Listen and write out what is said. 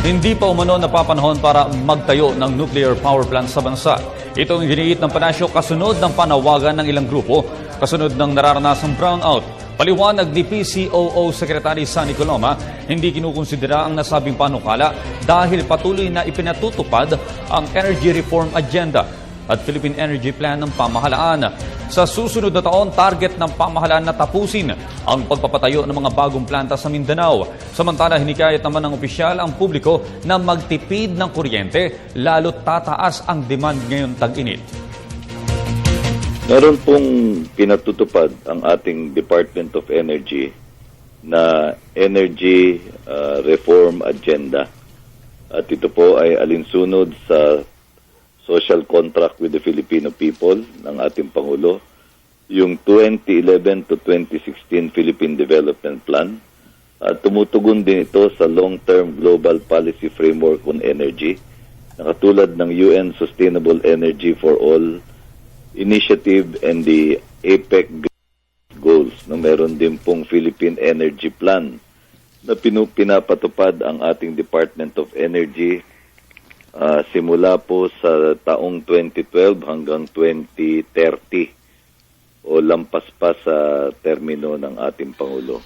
Hindi pa umano napapanahon para magtayo ng nuclear power plant sa bansa. Ito ang giniit ng panasyo kasunod ng panawagan ng ilang grupo, kasunod ng nararanasang brownout. Paliwanag ni PCOO Secretary Sunny Coloma, hindi kinukonsidera ang nasabing panukala dahil patuloy na ipinatutupad ang Energy Reform Agenda at Philippine Energy Plan ng pamahalaan. Sa susunod na taon, target ng pamahalaan na tapusin ang pagpapatayo ng mga bagong planta sa Mindanao. Samantala, hinikayat naman ng opisyal ang publiko na magtipid ng kuryente, lalo't tataas ang demand ngayong tag-init. Meron pong pinatutupad ang ating Department of Energy na Energy Reform Agenda. At ito po ay alinsunod sa social contract with the Filipino people ng ating Pangulo, yung 2011 to 2016 Philippine Development Plan. At tumutugon din ito sa long-term global policy framework on energy, na katulad ng UN Sustainable Energy for All Initiative and the APEC goals. No, meron din pong Philippine Energy Plan na pinapatupad ang ating Department of Energy simula po sa taong 2012 hanggang 2030 o lampas pa sa termino ng ating Pangulo.